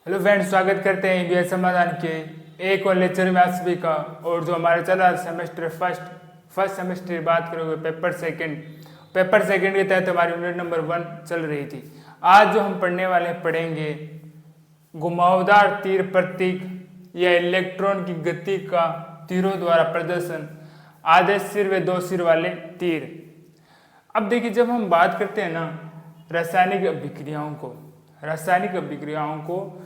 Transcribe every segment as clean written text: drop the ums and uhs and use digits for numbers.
Hello friends, स्वागत करते हैं ईवीएस समाधान के एक और लेक्चर में आप सभी का। और जो हमारा चल रहा सेमेस्टर फर्स्ट सेमेस्टर की बात करोगे पेपर सेकंड के तहत हमारी यूनिट नंबर 1 चल रही थी। आज जो हम पढ़ेंगे घुमावदार तीर प्रतीक या इलेक्ट्रॉन की गति का तीरों द्वारा प्रदर्शन, आधे सिर व 2 सिर वाले तीर। अब देखिए, जब हम बात करते हैं ना रासायनिक अभिक्रियाओं को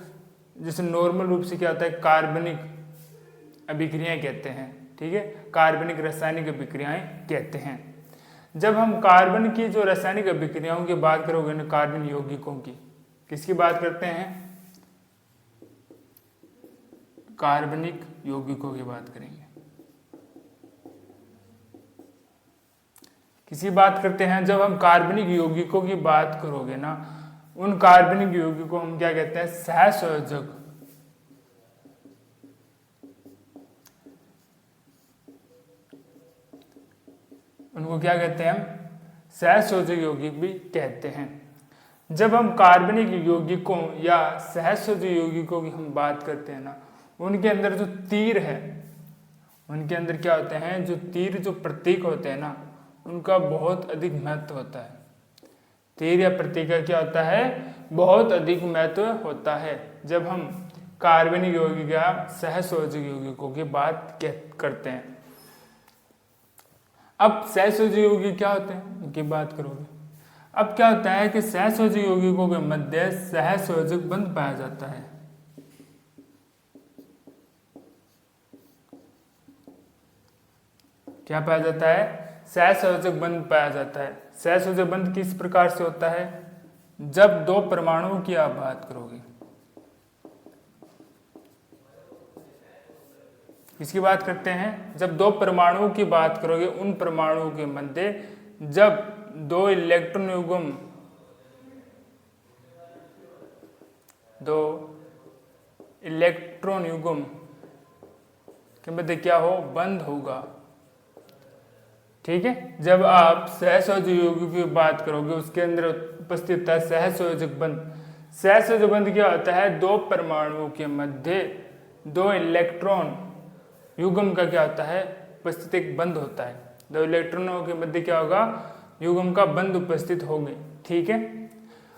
जैसे नॉर्मल रूप से क्या होता है, कार्बनिक अभिक्रियाएं कहते हैं। ठीक है, कार्बनिक रासायनिक अभिक्रियाएं कहते हैं। जब हम कार्बन की जो रासायनिक अभिक्रियाओं की बात करोगे ना, कार्बन यौगिकों की, किसकी बात करते हैं? कार्बनिक यौगिकों की बात करेंगे। किसी बात करते हैं, जब हम कार्बनिक यौगिकों की बात करोगे ना, उन कार्बनिक यौगिकों को हम क्या कहते हैं? सहसंयोजक। उनको क्या कहते हैं? हम सहसंयोजक यौगिक भी कहते हैं। जब हम कार्बनिक यौगिकों या सहसंयोजक यौगिकों की हम बात करते हैं ना, उनके अंदर जो तीर है, उनके अंदर क्या होते हैं? जो तीर, जो प्रतीक होते हैं ना, उनका बहुत अधिक महत्व होता है। तीर या प्रतीक का क्या होता है? बहुत अधिक महत्व होता है जब हम कार्बनिक यौगिक या सहसंयोजक यौगिकों की बात करते हैं। अब सहसंयोजक यौगिक क्या होते हैं, उनकी बात करोगे। अब क्या होता है कि सहसंयोजक यौगिकों के मध्य सहसंयोजक बंध पाया जाता है। क्या पाया जाता है? सहसंयोजक बंध पाया जाता है। सहसंयोजक बंध किस प्रकार से होता है? जब 2 परमाणुओं की आप बात करोगे। किसकी बात करते हैं? जब 2 परमाणुओं की बात करोगे, उन परमाणुओं के मध्य जब 2 इलेक्ट्रॉन युग्म के मध्य क्या हो? बंध होगा। ठीक है, जब आप सहसंयोजक यौगिक की बात करोगे, उसके अंदर उपस्थित होता है सहसंयोजक बंध। सहसंयोजक बंध क्या होता है? 2 परमाणुओं के मध्य 2 इलेक्ट्रॉन युग्म का क्या होता है? उपस्थित एक बंध होता है। 2 इलेक्ट्रॉनों के मध्य क्या होगा? युग्म का बंध उपस्थित होंगे। ठीक है,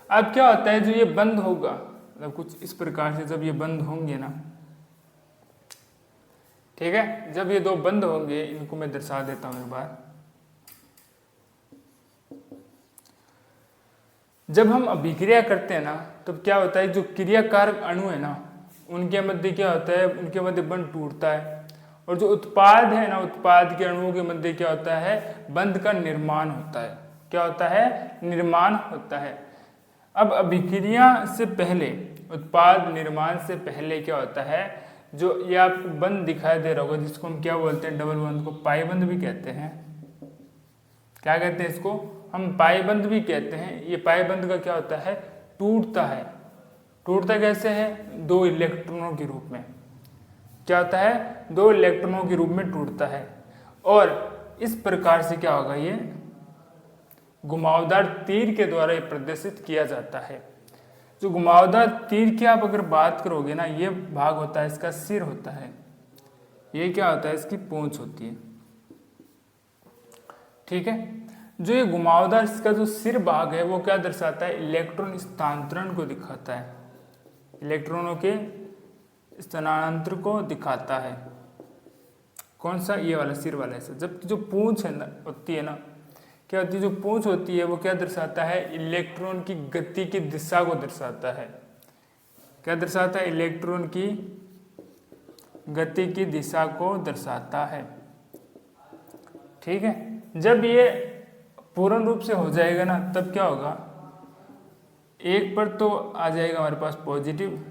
अब क्या होता है, जो ये बंध होगा, मतलब कुछ इस प्रकार से जब ये बंध होंगे ना, ठीक है, जब ये 2 बंध होंगे, इनको मैं दर्शा देता हूं एक बार। जब हम अभिक्रिया करते हैं ना, तब क्या होता है, जो क्रियाकारक अणु है ना, उनके मध्य क्या होता है? उनके मध्य बंध टूटता है। और जो उत्पाद है ना, उत्पाद के अणुओं के मध्य क्या होता है? बंध का निर्माण होता है। क्या होता है? निर्माण होता है। अब अभिक्रिया से पहले, उत्पाद निर्माण से पहले क्या होता है? जो ये आपको बंध दिखाई दे रहा होगा, जिसको हम क्या बोलते हैं? डबल बंध को पाई बंध भी कहते हैं। क्या कहते हैं इसको? हम पाई बंध भी कहते हैं। ये पाई बंध का क्या होता है? टूटता है। टूटता कैसे है? 2 इलेक्ट्रॉनों के रूप में। क्या होता है? 2 इलेक्ट्रॉनों के रूप में टूटता है। और इस प्रकार से क्या होगा? ये घुमावदार तीर के द्वारा ये प्रदर्शित किया जाता है। जो घुमावदार तीर की आप अगर बात करोगे ना, ये भाग होता है, इसका सिर होता है। ये क्या होता है? इसकी पूंछ होती है। ठीक है, जो ये घुमावदार, इसका जो सिर भाग है, वो क्या दर्शाता है? इलेक्ट्रॉन स्थानांतरण को दिखाता है। इलेक्ट्रॉनों के स्थानांतरण को दिखाता है। कौन सा? ये वाला सिर वाला हिस्सा। जबकि जो पूंछ है ना, होती है ना, क्या होती है? जो पूंछ होती है, वो क्या दर्शाता है? इलेक्ट्रॉन की गति की दिशा को दर्शाता है। क्या दर्शाता है? इलेक्ट्रॉन की गति की दिशा को दर्शाता है। ठीक है, जब ये पूर्ण रूप से हो जाएगा ना, तब क्या होगा? एक पर तो आ जाएगा हमारे पास पॉजिटिव,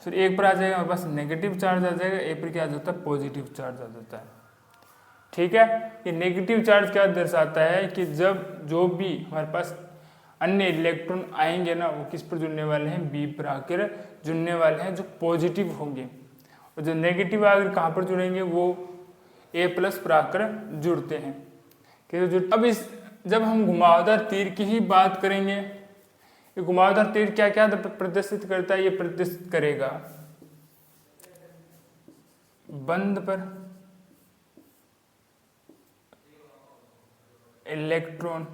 फिर एक पर आ जाएगा हमारे पास नेगेटिव चार्ज आ जाएगा, एक पर क्या आ जाता है? पॉजिटिव चार्ज आ जाता है। ठीक है, ये नेगेटिव चार्ज क्या दर्शाता है कि जब जो भी हमारे पास अन्य इलेक्ट्रॉन आएंगे ना, वो किस पर जुड़ने वाले हैं? बी पर आकर जुड़ने वाले हैं, जो पॉजिटिव होंगे। और जो नेगेटिव आकर कहाँ पर जुड़ेंगे? वो ए प्लस पर आकर जुड़ते हैं। अब जब हम घुमावदार तीर की ही बात करेंगे, ये घुमावदार तीर क्या क्या प्रदर्शित करता है? ये प्रदर्शित करेगा बंध पर इलेक्ट्रॉन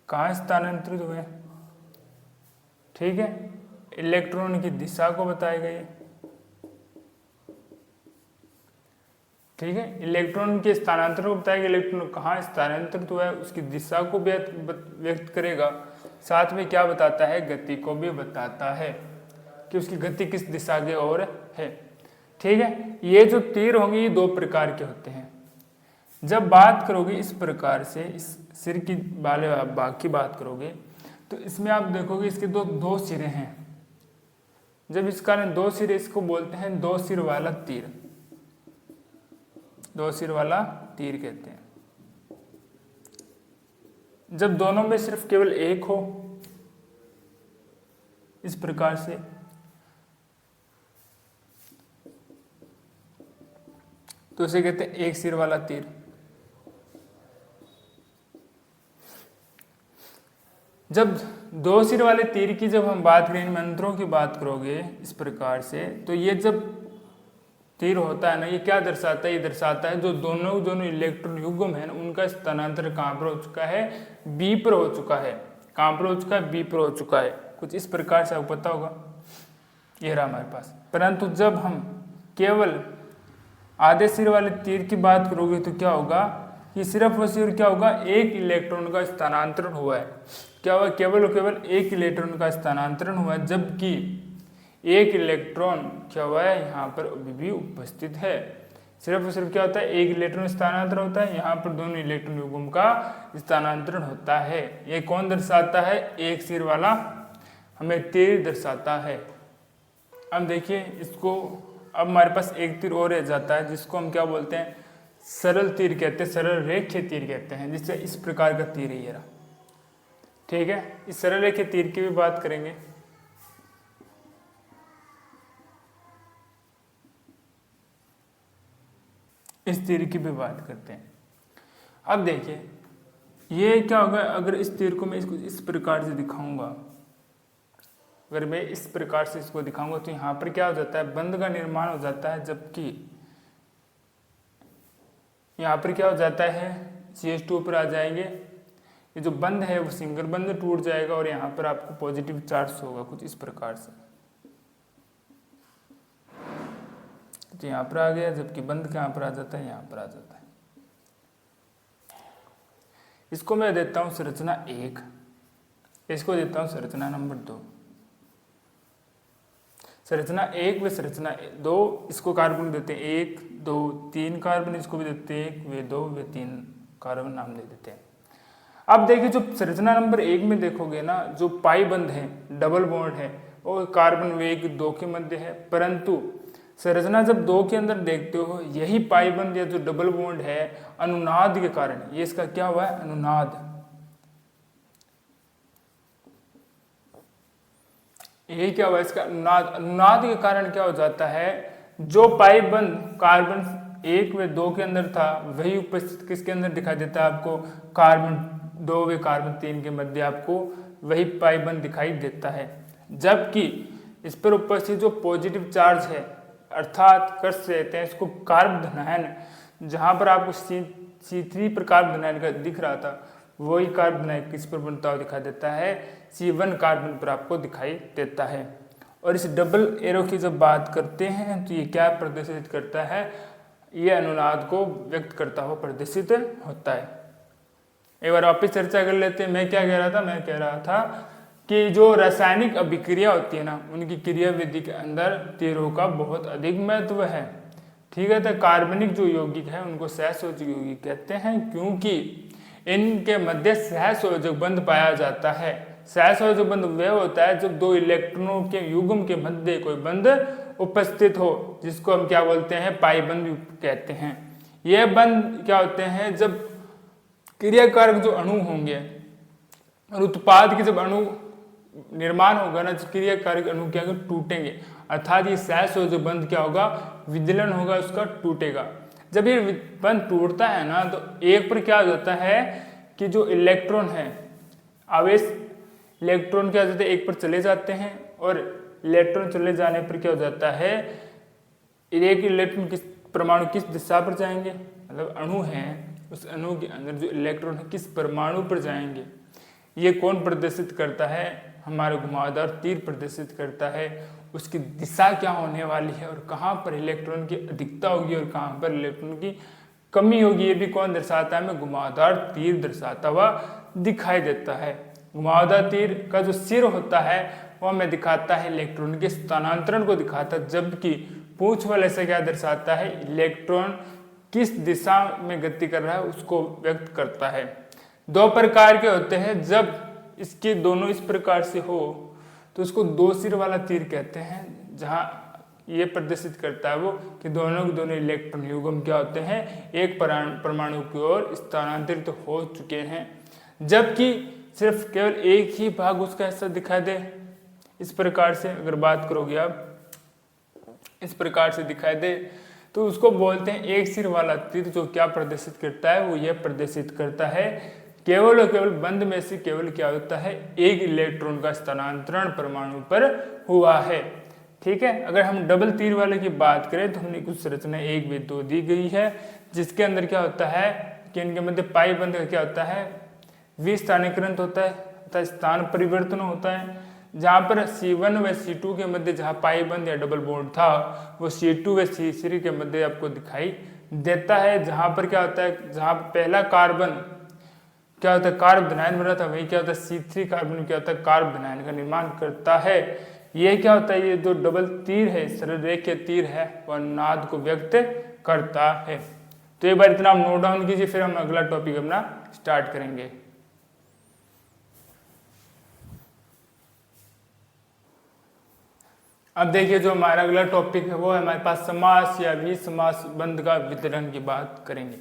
कहाँ स्थानांतरित हुए, ठीक है, इलेक्ट्रॉन की दिशा को बताएगा ये, ठीक है, इलेक्ट्रॉन के स्थानांतरण को बताएगा, इलेक्ट्रॉन कहाँ स्थानांतरित हुआ है उसकी दिशा को व्यक्त करेगा, साथ में क्या बताता है, गति को भी बताता है कि उसकी गति किस दिशा की ओर है, ठीक है। ये जो तीर होंगे ये दो प्रकार के होते हैं। जब बात करोगे इस प्रकार से इस सिर की वाले भाग की बात करोगे तो इसमें आप देखोगे इसके दो सिरे हैं। जब इस कारण दो सिरे, इसको बोलते हैं दो सिर वाला तीर, दो सिर वाला तीर कहते हैं। जब दोनों में सिर्फ केवल एक हो इस प्रकार से, तो उसे कहते हैं एक सिर वाला तीर। जब दो सिर वाले तीर की जब हम बात करें, मंत्रों की बात करोगे इस प्रकार से, तो ये जब तीर होता है ना, ये क्या दर्शाता है, ये दर्शाता है जो दोनों इलेक्ट्रॉन युग्म है ना उनका स्थानांतरण कहाँ पर हो चुका है, बी पर हो चुका है। कहाँ पर हो चुका है, बी पर हो चुका है। कुछ इस प्रकार से आपको पता होगा, ये रहा हमारे पास। परंतु जब हम केवल आधे सिर वाले तीर की बात करोगे तो क्या होगा कि सिर्फ और सिर्फ क्या होगा, एक इलेक्ट्रॉन का स्थानांतरण हुआ है। क्या हुआ, केवल और केवल एक इलेक्ट्रॉन का स्थानांतरण हुआ है, जबकि एक इलेक्ट्रॉन क्या हुआ है यहाँ पर अभी भी उपस्थित है। सिर्फ और सिर्फ क्या होता है, एक इलेक्ट्रॉन स्थानांतरण होता है, यहाँ पर दोनों इलेक्ट्रॉन युग्म का स्थानांतरण होता है। ये कौन दर्शाता है, एक सिर वाला हमें तीर दर्शाता है। अब देखिए इसको, अब हमारे पास एक तीर और रह जाता है जिसको हम क्या बोलते हैं, सरल तीर कहते हैं, सरल रेखीय तीर कहते हैं, जिससे इस प्रकार का तीर है ये रहा, ठीक है। इस सरल रेखीय तीर की भी बात करेंगे। इस तीर की भी बात करते हैं। अब देखिए ये क्या होगा, अगर इस तीर को मैं इसको इस प्रकार से दिखाऊंगा, अगर मैं इस प्रकार से इसको दिखाऊंगा तो यहाँ पर क्या हो जाता है, बंध का निर्माण हो जाता है, जबकि यहाँ पर क्या हो जाता है, CH2 पर आ जाएंगे, ये जो बंध है वो सिंगल बंध टूट जाएगा और यहाँ पर आपको पॉजिटिव चार्ज होगा कुछ इस प्रकार से, तो यहाँ पर आ गया, जबकि बंध कहाँ पर आ जाता है, यहाँ पर आ जाता है। इसको मैं देता हूँ संरचना 1, इसको देता हूँ संरचना नंबर 2। संरचना 1 व संरचना 2, इसको कार्बन देते हैं 1 2 3 कार्बन, इसको भी देते हैं 1 व 2 व 3 कार्बन नाम दे देते हैं। अब देखिए जो संरचना नंबर 1 में देखोगे ना, जो पाई बंध है, डबल बॉन्ड है, वो कार्बन व 1 2 के मध्य है, परंतु संरचना जब 2 के अंदर देखते हो, यही पाई बंध या जो डबल बॉन्ड है अनुनाद के कारण, ये इसका क्या हुआ है, अनुनाद, ये क्या हुआ इसका अनुनाद। अनुनाद के कारण क्या हो जाता है, जो पाई बंध कार्बन 1 व 2 के अंदर था वही उपस्थित किसके अंदर दिखाई देता है आपको, कार्बन 2 व कार्बन 3 के मध्य आपको वही पाई बंध दिखाई देता है। जबकि इस पर उपस्थित जो पॉजिटिव चार्ज है, अर्थात कर सकते हैं इसको कार्ब धनायन, जहां पर आपको C3 पर कार्ब धनायन का दिख रहा था, वही कार्ब धनायन किस पर बनता हुआ दिखाई देता है, C1 कार्बन पर आपको दिखाई देता है। और इस डबल एरो की जब बात करते हैं तो ये क्या प्रदर्शित करता है, ये अनुनाद को व्यक्त करता हुआ प्रदर्शित होता है। एक बार वापिस चर्चा कर लेते हैं। मैं क्या कह रहा था, मैं कह रहा था कि जो रासायनिक अभिक्रिया होती है ना, उनकी क्रियाविधि के अंदर तीरों का बहुत अधिक महत्व है, ठीक है। तो कार्बनिक जो यौगिक है उनको सहसंयोजक यौगिक कहते हैं, क्योंकि इनके मध्य सहसंयोजक बंध पाया जाता है। सहसंयोजक बंध वह होता है जब दो इलेक्ट्रॉनों के युग्म के मध्य कोई बंध उपस्थित हो, जिसको हम क्या बोलते हैं, पाई बंध कहते हैं। यह बंध क्या होते हैं, जब क्रियाकारक जो अणु होंगे और उत्पाद के जब अणु निर्माण होगा ना, क्रियाकारक अणु क्या टूटेंगे, अर्थात ये सहसंयोजक बंध क्या होगा, विदलन होगा, उसका टूटेगा। जब ये बंध टूटता है ना, तो एक पर क्या हो जाता है कि जो इलेक्ट्रॉन है, आवेश इलेक्ट्रॉन क्या हो जाता है, एक पर चले जाते हैं और इलेक्ट्रॉन चले जाने पर क्या हो जाता है, एक इलेक्ट्रॉन किस परमाणु किस दिशा पर जाएंगे, मतलब अणु है उस अणु के अंदर जो इलेक्ट्रॉन है किस परमाणु पर जाएंगे, ये कौन प्रदर्शित करता है, हमारा घुमावदार तीर प्रदर्शित करता है। उसकी दिशा क्या होने वाली है और कहाँ पर इलेक्ट्रॉन की अधिकता होगी और कहाँ पर इलेक्ट्रॉन की कमी होगी, ये भी कौन दर्शाता है, हमें घुमावदार तीर दर्शाता हुआ दिखाई देता है। घुमावदार तीर का जो सिर होता है वो हमें दिखाता है इलेक्ट्रॉन के स्थानांतरण को दिखाता है, जबकि पूंछ वाले से क्या दर्शाता है, इलेक्ट्रॉन किस दिशा में गति कर रहा है उसको व्यक्त करता है। दो प्रकार के होते हैं, जब इसके दोनों इस प्रकार से हो तो उसको दो सिर वाला तीर कहते हैं, जहां ये प्रदर्शित करता है वो कि दोनों के दोनों इलेक्ट्रॉन युग्म क्या होते हैं, एक परमाणु की ओर स्थानांतरित तो हो चुके हैं, जबकि सिर्फ केवल एक ही भाग उसका ऐसा दिखाई दे। इस प्रकार से अगर बात करोगे आप, इस प्रकार से दिखाई दे तो उसको बोलते हैं एक सिर वाला तीर, जो क्या प्रदर्शित करता है, वो यह प्रदर्शित करता है केवल और केवल बंद में से केवल क्या होता है, एक इलेक्ट्रॉन का स्थानांतरण परमाणु पर हुआ है। ठीक है, अगर हम डबल तीर वाले की बात करें तो हमने कुछ संरचना 1 व 2 दी गई है, जिसके अंदर क्या होता है कि इनके मध्य पाई बंद का क्या होता है, विस्थानीकरण होता है तथा स्थान परिवर्तन होता है। जहाँ पर C1 व C2 के मध्य जहाँ पाई बंद या डबल बॉन्ड था वो C2 व C3 के मध्य आपको दिखाई देता है। जहाँ पर क्या होता है, जहाँ पहला कार्बन क्या होता है, कार्ब धनायन बना था, वही क्या होता है C3 कार्बन क्या होता है, कार्ब धनायन का निर्माण करता है। ये क्या होता है, ये जो डबल तीर है, सरल रेखीय तीर है, वह नाद को व्यक्त करता है। तो एक बार इतना आप नोट डाउन कीजिए, फिर हम अगला टॉपिक अपना स्टार्ट करेंगे। अब देखिए जो हमारा अगला टॉपिक है वो है हमारे पास समास या विसमास बंध का वितरण की बात करेंगे।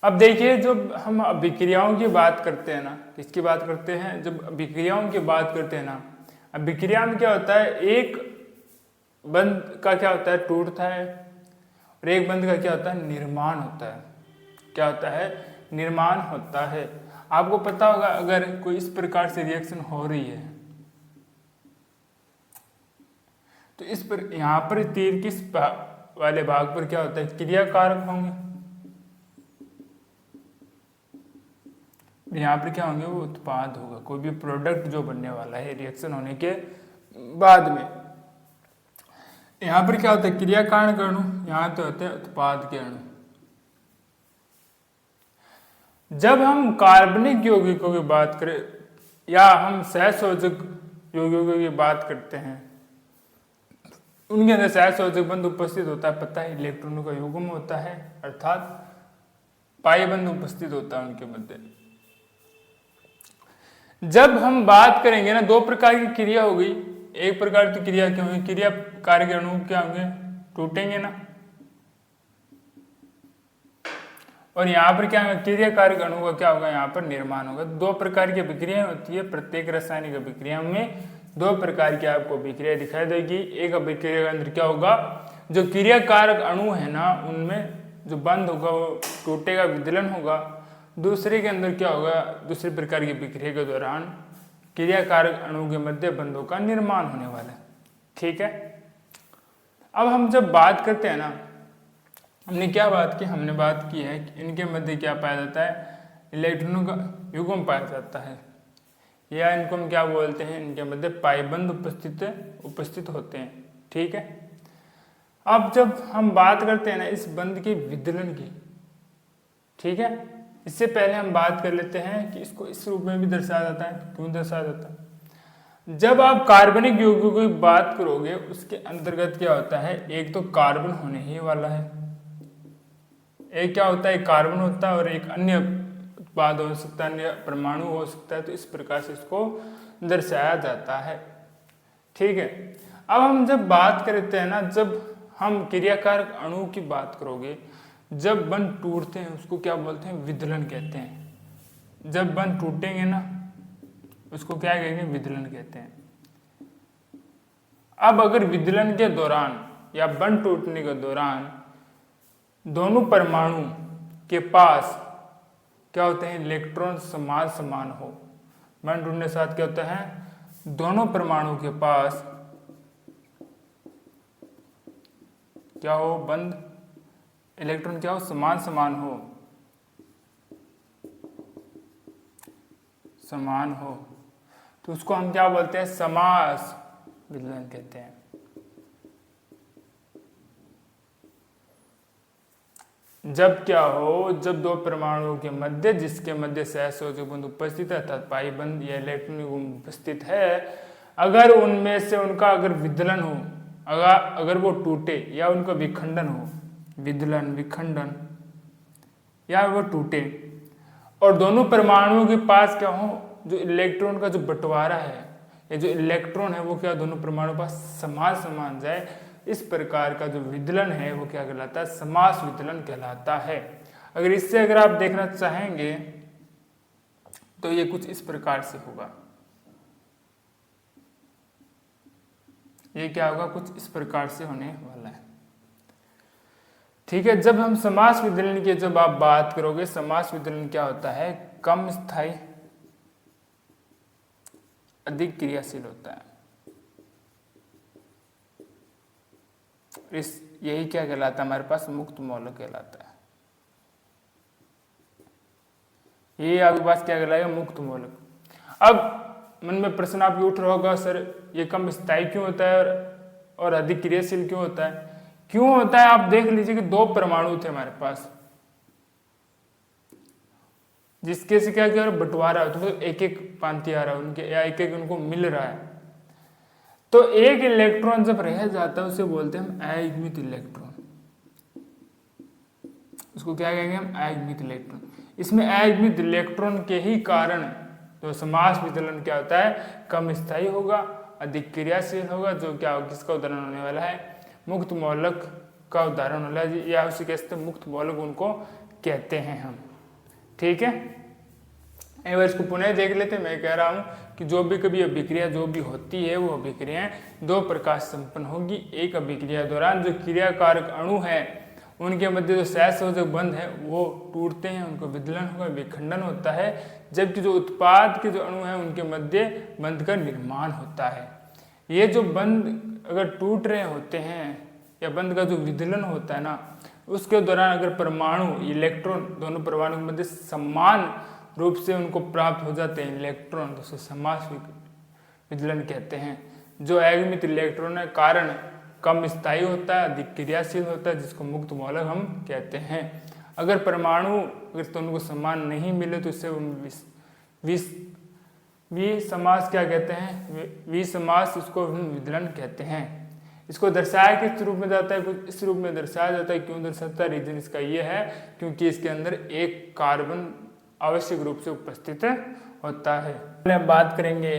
अब देखिए जब हम अभिक्रियाओं की बात करते हैं ना, किसकी बात करते हैं, जब अभिक्रियाओं की बात करते हैं ना, अभिक्रिया में क्या होता है, एक बंध का क्या होता है, टूटता है, और एक बंध का क्या होता है, निर्माण होता है। क्या होता है, निर्माण होता है। आपको पता होगा अगर कोई इस प्रकार से रिएक्शन हो रही है तो इस पर यहाँ पर तीर किस वाले भाग पर क्या होता है, क्रियाकारक होंगे, यहाँ पर क्या होंगे, वो उत्पाद होगा, कोई भी प्रोडक्ट जो बनने वाला है रिएक्शन होने के बाद में। यहाँ पर क्या होता है, क्रियाकारण के अणु, यहाँ तो होते हैं उत्पाद के अणु। जब हम कार्बनिक यौगिकों की बात करें या हम सहसंयोजक यौगिकों की बात करते हैं, उनके अंदर सहसंयोजक बंध उपस्थित होता है, पता है इलेक्ट्रॉनों का युग्म होता है, अर्थात पाई बंध उपस्थित होता है उनके मध्य। जब हम बात करेंगे ना, दो प्रकार की क्रिया होगी, एक प्रकार की क्रिया क्या होगी, क्रिया कार्य के अणु क्या होंगे, टूटेंगे ना, और यहाँ पर क्या होगा, क्रिया कार्य के अणु का क्या होगा, यहाँ पर निर्माण होगा। दो प्रकार की अभिक्रिया होती है, प्रत्येक रासायनिक अभिक्रिया में दो प्रकार की आपको अभिक्रिया दिखाई देगी। एक अभिक्रिया के अंदर क्या होगा, जो क्रिया कारक अणु है ना, उनमें जो बंध होगा वो टूटेगा, विदलन होगा। दूसरे के अंदर क्या होगा, दूसरे प्रकार की अभिक्रिया के दौरान क्रिया कारक अणु के मध्य बंधों का निर्माण होने वाला है। ठीक है, अब हम जब बात करते हैं ना, हमने क्या बात की, हमने बात की है कि इनके मध्य क्या पाया जाता है, इलेक्ट्रॉनों का युग्म पाया जाता है, या इनको हम क्या बोलते हैं, इनके मध्य पाइबंध उपस्थित होते हैं। ठीक है, अब जब हम बात करते हैं ना इस बंध के विदलन की, ठीक है, इससे पहले हम बात कर लेते हैं कि इसको इस रूप में भी दर्शाया जाता है। क्यों दर्शाया जाता है, जब आप कार्बनिक यौगिकों की बात करोगे उसके अंतर्गत क्या होता है, एक तो कार्बन होने ही वाला है, एक क्या होता है, कार्बन होता है, और एक अन्य उत्पाद हो सकता है, अन्य परमाणु हो सकता है। तो इस प्रकार से इसको दर्शाया जाता है। ठीक है, अब हम जब बात करते हैं ना, जब हम क्रियाकारक अणु की बात करोगे, जब बंध टूटते हैं उसको क्या बोलते हैं, विदलन कहते हैं। जब बंध टूटेंगे ना उसको क्या कहेंगे, विदलन कहते हैं। अब अगर विदलन के दौरान या बंध टूटने के दौरान दोनों परमाणु के पास क्या होते हैं, इलेक्ट्रॉन समान हो, बंध टूटने के साथ क्या होता है, दोनों परमाणु के पास क्या हो, बंध इलेक्ट्रॉन क्या हो, समान समान हो, समान हो, तो उसको हम क्या बोलते हैं, समास विदलन कहते हैं। जब क्या हो, जब दो परमाणुओं के मध्य, जिसके मध्य सहसंयोजक बंध उपस्थित है अर्थात पाई बंध या इलेक्ट्रॉनिक उपस्थित है, अगर उनमें से उनका अगर विदलन हो, अगर वो टूटे या उनका विखंडन हो, विदलन विखंडन या वो टूटे, और दोनों परमाणुओं के पास क्या हो, जो इलेक्ट्रॉन का जो बंटवारा है, ये जो इलेक्ट्रॉन है वो क्या दोनों परमाणुओं के पास समान समान जाए, इस प्रकार का जो विदलन है वो क्या कहलाता है, समास विदलन कहलाता है। अगर इससे अगर आप देखना चाहेंगे तो ये कुछ इस प्रकार से होगा, ये क्या होगा, कुछ इस प्रकार से होने वाला है। ठीक है, जब हम समास विदलन की जब आप बात करोगे, समास विदलन क्या होता है, कम स्थायी अधिक क्रियाशील होता है। यही क्या कहलाता है, हमारे पास मुक्त मौलक कहलाता है। ये आपके पास क्या कहलाएगा, मुक्त मौलक। अब मन में प्रश्न आपके उठ रहा होगा, सर ये कम स्थायी क्यों होता है और अधिक क्रियाशील क्यों होता है? क्यों होता है, आप देख लीजिए कि दो परमाणु थे हमारे पास, जिसके से क्या क्या बंटवारा तो एक एक पांति आ रहा है उनके, या एक एक उनको मिल रहा है, तो एक इलेक्ट्रॉन जब रह जाता है उसे बोलते हैं हम अयुग्मित इलेक्ट्रॉन। उसको क्या कहेंगे हम, अयुग्मित इलेक्ट्रॉन। इसमें अयुग्मित इलेक्ट्रॉन के ही कारण जो समास विदलन क्या होता है, कम स्थायी होगा, अधिक क्रियाशील होगा, जो क्या होगा, किसका उदाहरण होने वाला है, मुक्त मौलक का उदाहरण होने वाला है, या उसे कहते हैं मुक्त मौलक उनको कहते हैं हम। ठीक है, एक बार इसको पुनः देख लेते हैं। मैं कह रहा हूं कि जो भी कभी अभिक्रिया जो भी होती है वो अभिक्रियाएं दो प्रकार से संपन्न होगी। एक अभिक्रिया दौरान जो क्रियाकारक अणु है उनके मध्य जो सहसंयोजक बंध है वो टूटते हैं, उनको विदलन होगा, विखंडन होता है, जबकि जो उत्पाद के जो अणु हैं उनके मध्य बंध का निर्माण होता है। ये जो बंध अगर टूट रहे होते हैं या बंध का जो विदलन होता है ना, उसके दौरान अगर परमाणु इलेक्ट्रॉन दोनों परमाणु के मध्य समान रूप से उनको प्राप्त हो जाते हैं इलेक्ट्रॉन, तो उसे समास विदलन कहते हैं। जो अयुग्मित इलेक्ट्रॉन है कारण कम स्थायी होता है, अधिक क्रियाशील होता है, जिसको मुक्त मौलक हम कहते हैं। अगर परमाणु अगर दोनों को समान नहीं मिले तो इससे समास क्या कहते हैं, विसमास, उसको विदलन कहते हैं। इसको दर्शाया किस रूप में जाता है, कुछ इस रूप में दर्शाया जाता है। क्यों दर्शाता है, रीजन इसका ये है क्योंकि इसके अंदर एक कार्बन आवश्यक रूप से उपस्थित होता है। पहले हम बात करेंगे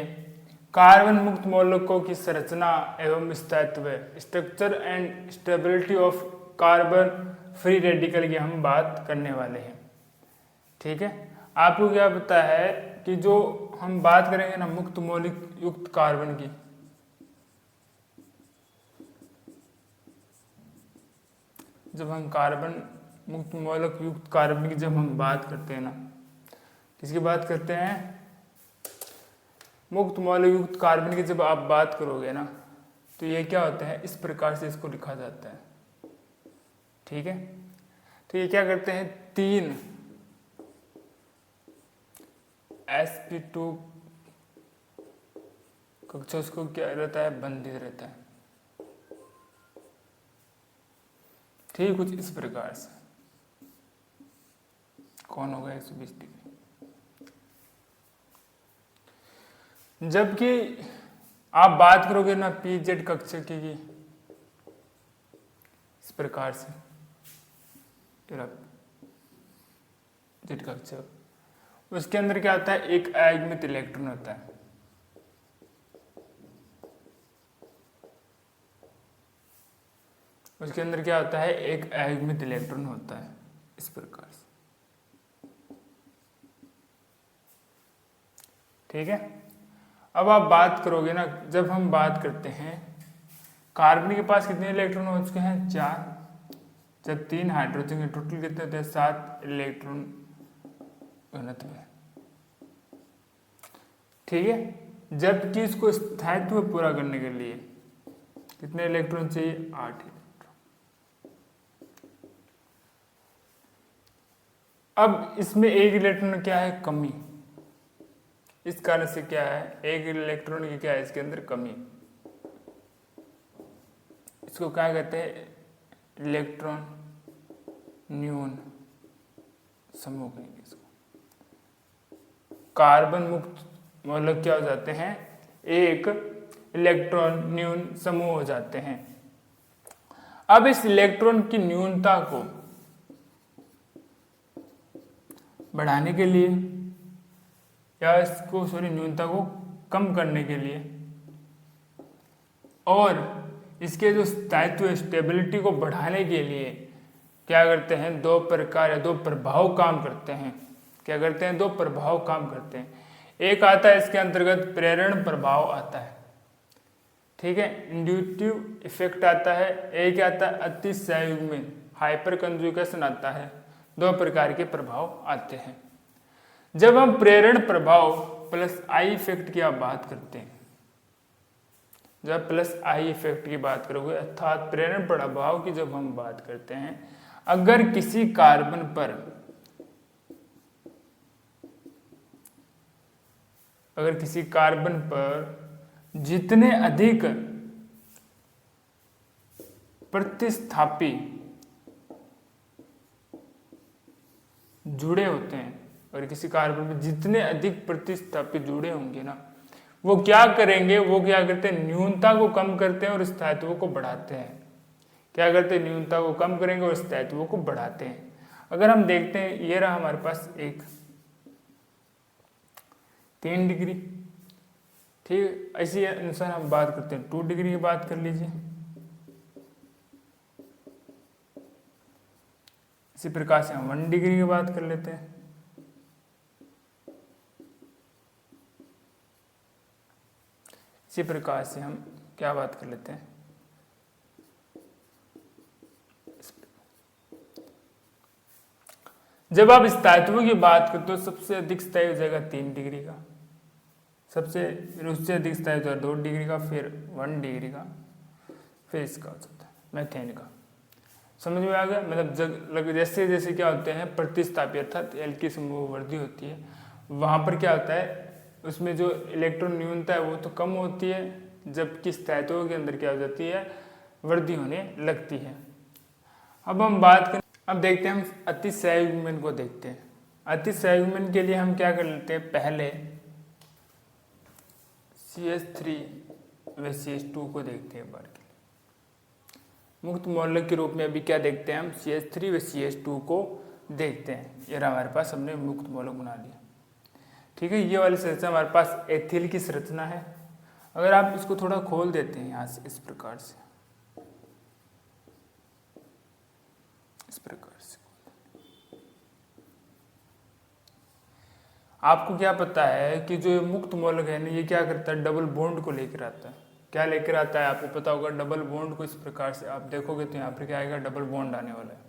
कार्बन मुक्त मौलकों की संरचना एवं स्थायित्व, structure and stability of carbon free radical की हम बात करने वाले हैं। ठीक है, आपको क्या पता है कि जो हम बात करेंगे ना मुक्त मौलिक युक्त कार्बन की, जब हम कार्बन मुक्त मौलक युक्त कार्बन की जब हम बात करते हैं ना, किसकी बात करते हैं, मुक्त मौलक युक्त कार्बन की जब आप बात करोगे ना, तो ये क्या होता है, इस प्रकार से इसको लिखा जाता है। ठीक है, तो ये क्या करते हैं, 3 sp2 कक्षा उसको क्या रहता है, बंधित रहता है। ठीक, कुछ इस प्रकार से कौन होगा 120 डिग्री। जबकि आप बात करोगे ना pz कक्षा की, इस प्रकार से जेड कक्षा, उसके अंदर क्या होता है, एक अयुग्मित इलेक्ट्रॉन होता है। उसके अंदर क्या होता है, एक अयुग्मित इलेक्ट्रॉन होता है, इस प्रकार से। ठीक है, अब आप बात करोगे ना, जब हम बात करते हैं कार्बन के पास कितने इलेक्ट्रॉन हो चुके हैं, 4, जब 3 हाइड्रोजन के टोटल कितने होते हैं, 7 इलेक्ट्रॉन घनत्व है। ठीक है, जबकि इसको स्थायित्व पूरा करने के लिए कितने इलेक्ट्रॉन चाहिए? 8 इलेक्ट्रॉन। अब इसमें एक इलेक्ट्रॉन क्या है? कमी। इस कारण से क्या है? एक इलेक्ट्रॉन की क्या है इसके अंदर? कमी। इसको क्या कहते हैं? इलेक्ट्रॉन न्यून समूह कहेंगे इसको। कार्बन मुक्त मौलिक क्या हो जाते हैं? एक इलेक्ट्रॉन न्यून समूह हो जाते हैं। अब इस इलेक्ट्रॉन की न्यूनता को बढ़ाने के लिए या इसको न्यूनता को कम करने के लिए और इसके जो स्थायित्व स्टेबिलिटी को बढ़ाने के लिए क्या करते हैं? दो प्रकार या दो प्रभाव काम करते हैं। क्या करते हैं? दो प्रभाव काम करते हैं। एक आता है इसके अंतर्गत प्रेरण प्रभाव आता है, ठीक है, इंड्यूटिव इफेक्ट आता है। एक आता है अतिसंयुग्मन, हाइपर कंजुगेशन आता है। दो प्रकार के प्रभाव आते हैं। जब हम प्रेरण प्रभाव प्लस आई इफेक्ट की आप बात करते हैं, जब प्लस आई इफेक्ट की बात करोगे अर्थात प्रेरण प्रभाव की जब हम बात करते हैं, अगर किसी कार्बन पर जितने अधिक प्रतिस्थापी जुड़े होते हैं, और किसी कार्बन में जितने अधिक प्रतिस्थापी जुड़े होंगे ना, वो क्या करेंगे? वो क्या करते हैं? न्यूनता को कम करते हैं और स्थायित्व को बढ़ाते हैं। क्या करते हैं? न्यूनता को कम करेंगे और स्थायित्व को बढ़ाते हैं। अगर हम देखते हैं, ये रहा हमारे पास एक 3 डिग्री, ठीक, इसी अनुसार हम बात करते हैं 2 डिग्री की बात कर लीजिए। इसी प्रकार से हम 1 डिग्री की बात कर लेते हैं। इसी प्रकार से हम क्या बात कर लेते हैं? जब आप स्थायित्व की बात करते हो, सबसे अधिक स्थायी हो जाएगा 3 डिग्री का, उससे अधिक स्थायी हो जाएगा 2 डिग्री का, फिर 1 डिग्री का, फिर इसका हो जाता है मेथेन का। समझ में आ गया? मतलब जैसे जैसे क्या होते हैं प्रतिस्थापी अर्थात एल की समूह वृद्धि होती है, वहाँ पर क्या होता है? उसमें जो इलेक्ट्रॉन न्यूनता है वो तो कम होती है, जबकि स्थायित्व के अंदर क्या हो जाती है? वृद्धि होने लगती है। अब हम बात करें, अब देखते हैं, हम अतिसंयुग्मन को देखते हैं। अतिसंयुग्मन के लिए हम क्या कर लेते हैं? पहले CH3 व CH2 को देखते हैं एक बार के लिए। मुक्त मौलिक के रूप में अभी क्या देखते हैं? हम CH3 व CH2 को देखते हैं। ये हमारे पास हमने मुक्त मौलिक बना लिया, ठीक है। ये वाली संरचना हमारे पास एथिल की संरचना है। अगर आप इसको थोड़ा खोल देते हैं यहाँ से, इस प्रकार से, इस प्रकार से, आपको क्या पता है कि जो मुक्त मौलिक है ना, ये क्या करता है? डबल बॉन्ड को लेकर आता है। क्या लेकर आता है? आपको पता होगा डबल बॉन्ड को। इस प्रकार से आप देखोगे तो यहाँ पर क्या आएगा? डबल बॉन्ड आने वाला है,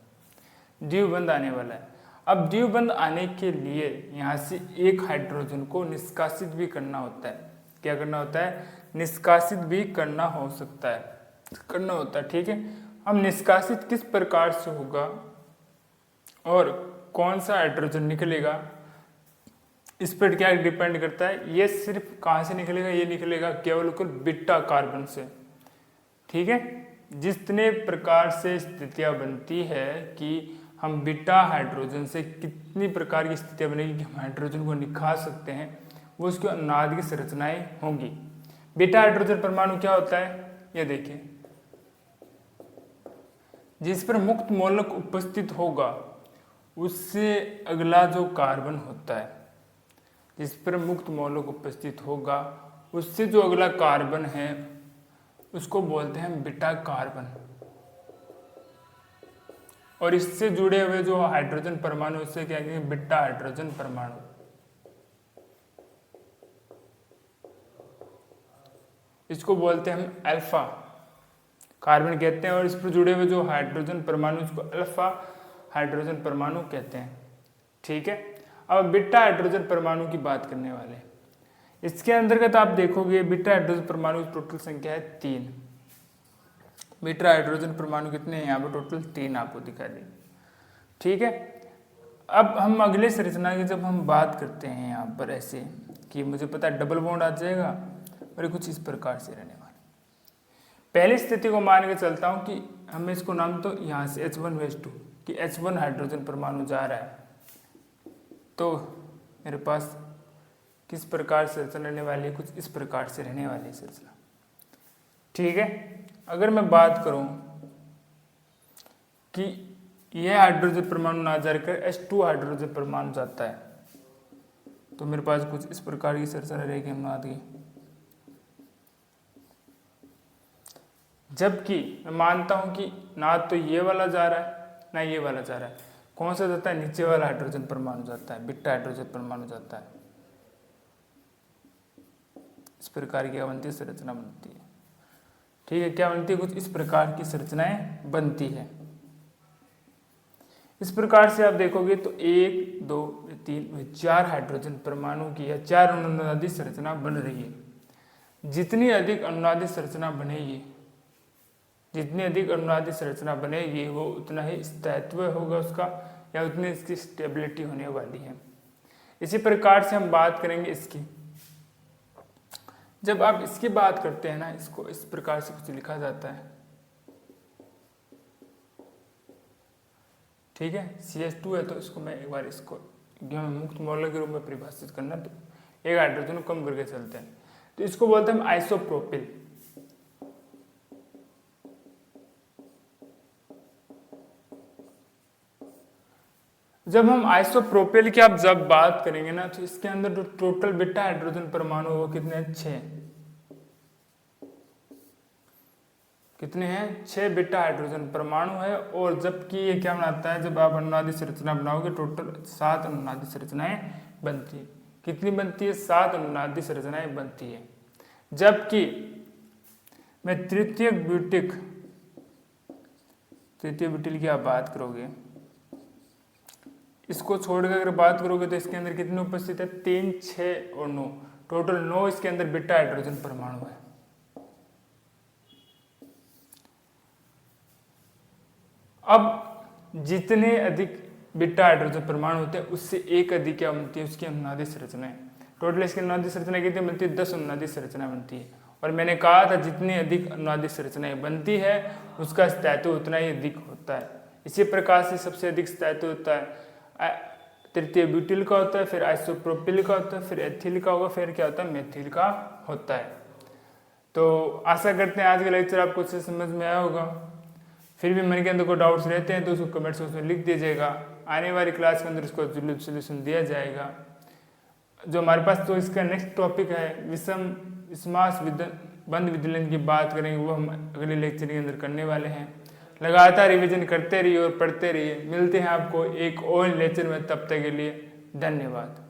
द्विबंध आने वाला है। अब द्विबंध आने के लिए यहाँ से एक हाइड्रोजन को निष्कासित भी करना होता है। क्या करना होता है? निष्कासित भी करना होता है, ठीक है। अब निष्कासित किस प्रकार से होगा और कौन सा हाइड्रोजन निकलेगा, इस पर क्या डिपेंड करता है? ये सिर्फ कहाँ से निकलेगा? ये निकलेगा केवल बीटा कार्बन से, ठीक है। जितने प्रकार से स्थितियाँ बनती है कि हम बीटा हाइड्रोजन से कितनी प्रकार की स्थितियाँ बनेगी कि हम हाइड्रोजन को निकाल सकते हैं, वो उसकी अनादि की संरचनाएं होंगी। बीटा हाइड्रोजन परमाणु क्या होता है? ये देखिए, जिस पर मुक्त मौलिक उपस्थित होगा उससे अगला जो कार्बन होता है, जिस पर मुक्त मौलिक उपस्थित होगा उससे जो अगला कार्बन है उसको बोलते हैं बीटा कार्बन। और इससे जुड़े हुए जो हाइड्रोजन परमाणु उससे क्या कहेंगे? बीटा हाइड्रोजन परमाणु। इसको बोलते हैं हम अल्फा कार्बन कहते हैं, और इस पर जुड़े हुए जो हाइड्रोजन परमाणु उसको अल्फा हाइड्रोजन परमाणु कहते हैं, ठीक है। अब बीटा हाइड्रोजन परमाणु की बात करने वाले हैं। इसके अंतर्गत आप देखोगे बीटा हाइड्रोजन परमाणु की टोटल संख्या है 3। बीटा हाइड्रोजन परमाणु कितने हैं यहाँ पर? टोटल 3 आपको दिखा दी। ठीक है, अब हम अगले संरचना की जब हम बात करते हैं यहाँ पर ऐसे कि मुझे पता है डबल बॉन्ड आ जाएगा और कुछ इस प्रकार से रहने वाला। पहली स्थिति को मान के चलता हूँ कि हमें इसको नाम तो यहाँ से H1 कि H1 हाइड्रोजन परमाणु जा रहा है, तो मेरे पास किस प्रकार से संरचना रहने वाली है? कुछ इस प्रकार से रहने वाली है संरचना। ठीक है, अगर मैं बात करूं कि यह हाइड्रोजन परमाणु ना जाकर H2 हाइड्रोजन परमाणु जाता है, तो मेरे पास कुछ इस प्रकार की संरचना रहेगी अनुनाद की। जबकि मैं मानता हूं कि ना तो ये वाला जा रहा है ना ये वाला जा रहा है, कौन सा जाता है? नीचे वाला हाइड्रोजन परमाणु जाता है, बीटा हाइड्रोजन परमाणु जाता है। इस प्रकार की अवंती संरचना बनती है। ठीक है, क्या बनती है? कुछ इस प्रकार की संरचनाएं बनती है। इस प्रकार से आप देखोगे तो 1 2 3 4 हाइड्रोजन परमाणु की या 4 अनुनादी संरचना बन रही है। जितनी अधिक अनुनादी संरचना बनेगी, जितनी अधिक अनुनादी संरचना बनेगी वो उतना ही स्थायित्व होगा उसका, या उतनी इसकी स्टेबिलिटी होने वाली है। इसी प्रकार से हम बात करेंगे इसकी। जब आप इसकी बात करते हैं ना, इसको इस प्रकार से कुछ लिखा जाता है। ठीक है, CH2 है तो इसको मैं एक बार इसको मुक्त मौल के रूप में परिभाषित करना, तो एक हाइड्रोजन को कम करके चलते हैं, तो इसको बोलते हैं हम आइसोप्रोपिल। जब हम आइसोप्रोपिल की आप जब बात करेंगे ना, तो इसके अंदर जो टोटल बीटा हाइड्रोजन परमाणु वो कितने? 6। कितने हैं? 6 बीटा हाइड्रोजन परमाणु है। और जबकि ये क्या बनाता है? जब आप अनुनादी संरचना बनाओगे टोटल 7 अनुनादी संरचनाएं बनती है। कितनी बनती है? 7 अनुनादी संरचनाएं बनती है। जबकि मैं तृतीय ब्यूटिल की आप बात करोगे, इसको छोड़कर अगर बात करोगे तो इसके अंदर कितने उपस्थित है? 3 6 और 9, टोटल 9 इसके अंदर बीटा हाइड्रोजन परमाणु है। अब जितने अधिक बीटा हाइड्रोजन परमाणु होते हैं उससे एक अधिक क्या बनती है? उसकी अनुनादी संरचनाएं। टोटल इसकी अनुनादी संरचना कितनी बनती है? 10 अनुनादी संरचना बनती है। और मैंने कहा था जितनी अधिक अनुनादी संरचनाएं बनती है उसका स्थायित्व उतना ही अधिक होता है। इसी प्रकार से सबसे अधिक स्थायित्व होता है तृतीय ब्यूटिल का होता है, फिर आइसोप्रोपिल का होता है, फिर एथिल का होगा, फिर क्या होता है? मेथिल का होता है। तो आशा करते हैं आज का लेक्चर आपको अच्छे समझ में आया होगा। फिर भी मन के अंदर कोई डाउट्स रहते हैं तो उसको कमेंट बॉक्स में लिख दीजिएगा। आने वाली क्लास के अंदर उसको सोल्यूशन दिया जाएगा। जो हमारे पास तो इसका नेक्स्ट टॉपिक है विषम विषमास बंध विदलन की बात करेंगे, वो हम अगले लेक्चर के अंदर करने वाले हैं। लगातार रिवीजन करते रहिए और पढ़ते रहिए। मिलते हैं आपको एक और लेक्चर में, तब तक के लिए धन्यवाद।